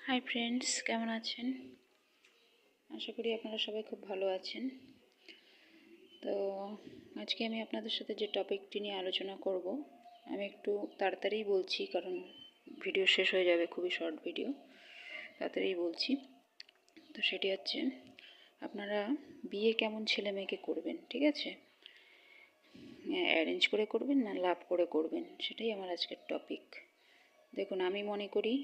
Hi friends, কেমন আছেন? আশা করি আপনারা সবাই খুব ভালো আছেন। তো আজকে আমি আপনাদের সাথে যে টপিকটি নিয়ে আলোচনা করব, আমি একটু তাড়াতাড়ি বলছি কারণ ভিডিও শেষ হয়ে যাবে, খুবই শর্ট ভিডিও, তাড়াতাড়ি বলছি। তো সেটি হচ্ছে আপনারা বিয়ে কেমন ছেলে মেয়েকে করবেন, ঠিক আছে? অ্যারেঞ্জ করে করবেন না লাভ করে করবেন, সেটাই আমার আজকের টপিক। দেখুন, আমি মনে করি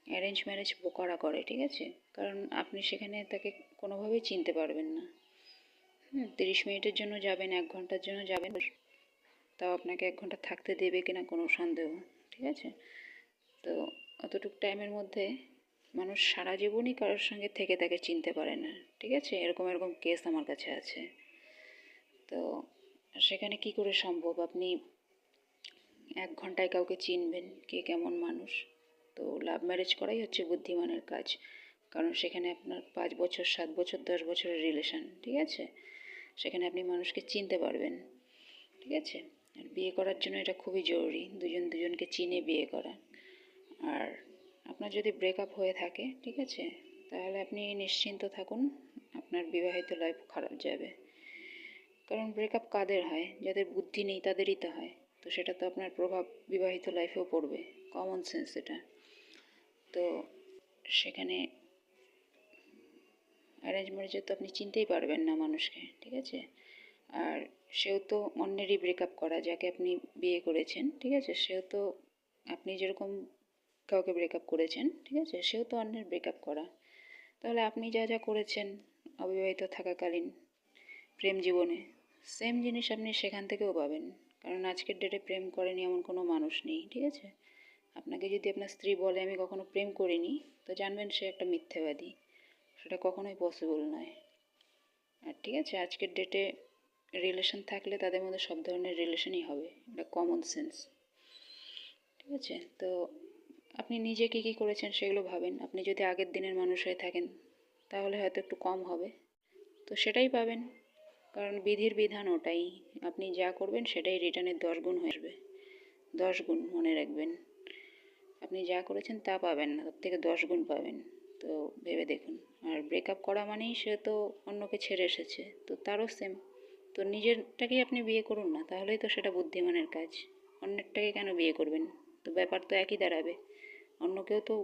অ্যারেঞ্জ ম্যারেজ বোকারা করে, ঠিক আছে? কারণ আপনি সেখানে তাকে কোনোভাবেই চিনতে পারবেন না। 30 মিনিটের জন্য যাবেন, 1 ঘন্টার জন্য যাবেন, তাও আপনাকে 1 ঘন্টা থাকতে দেবে কিনা কোনো সন্দেহ, ঠিক আছে? তো অতটুকু টাইমের মধ্যে মানুষ সারা জীবনই কারোর সঙ্গে থেকে তাকে চিনতে পারে না, ঠিক আছে? এরকম এরকম কেস আমার কাছে আছে। তো সেখানে কি করে সম্ভব আপনি 1 ঘন্টায় কাউকে চিনবেন কে কেমন মানুষ? তো লাভ ম্যারেজ করাই হচ্ছে বুদ্ধিমানের কাজ, কারণ সেখানে আপনার 5 বছর, 7 বছর, 10 বছরের রিলেশন, ঠিক আছে? সেখানে আপনি মানুষকে চিনতে পারবেন, ঠিক আছে? আর বিয়ে করার জন্য এটা খুবই জরুরি, দুজন দুজনকে চিনে বিয়ে করা। আর আপনার যদি ব্রেকআপ হয়ে থাকে, ঠিক আছে, তাহলে আপনি নিশ্চিন্ত থাকুন, আপনার বিবাহিত লাইফ খারাপ যাবে। কারণ ব্রেকআপ কাদের হয়? যাদের বুদ্ধি নেই তাদেরই তো হয়। তো সেটা তো আপনার প্রভাব বিবাহিত লাইফেও পড়বে, কমন সেন্স এটা। তো সেখানে অ্যারেঞ্জ ম্যারেজে তো আপনি চিনতেই পারবেন না মানুষকে, ঠিক আছে? আর সেও তো অন্যেরই ব্রেকআপ করা, যাকে আপনি বিয়ে করেছেন, ঠিক আছে? সেও তো আপনি যেরকম কাউকে ব্রেকআপ করেছেন, ঠিক আছে, সেও তো অন্যের ব্রেকআপ করা। তাহলে আপনি যা যা করেছেন অবিবাহিত থাকাকালীন প্রেম জীবনে, সেম জিনিস আপনি সেখান থেকেও পাবেন। কারণ আজকের ডেটে প্রেম করেনি এমন কোনো মানুষ নেই, ঠিক আছে? আপনাকে যদি আপনার স্ত্রী বলে আমি কখনো প্রেম করিনি, তো জানবেন সে একটা মিথ্যেবাদী, সেটা কখনোই পসিবল নয়। আর ঠিক আছে, আজকের ডেটে রিলেশন থাকলে তাদের মধ্যে সব ধরনের রিলেশনই হবে, এটা কমন সেন্স, ঠিক আছে? তো আপনি নিজে কী কী করেছেন সেগুলো ভাবেন। আপনি যদি আগের দিনের মানুষ হয়ে থাকেন তাহলে হয়তো একটু কম হবে, তো সেটাই পাবেন। কারণ বিধির বিধান ওটাই, আপনি যা করবেন সেটাই রিটার্নের 10 গুণ হয়ে আসবে। 10 গুণ মনে রাখবেন, আপনি যা করেছেন তা পাবেন না, তার থেকে 10 গুণ পাবেন। তো ভেবে দেখুন। আর ব্রেকআপ করা মানেই সে তো অন্যকে ছেড়ে এসেছে, তো তারও সেম। তো নিজেরটাকেই আপনি বিয়ে করুন না, তাহলেই তো সেটা বুদ্ধিমানের কাজ। অন্যেরটাকে কেন বিয়ে করবেন? তো ব্যাপার তো একই দাঁড়াবে, অন্যকেও তো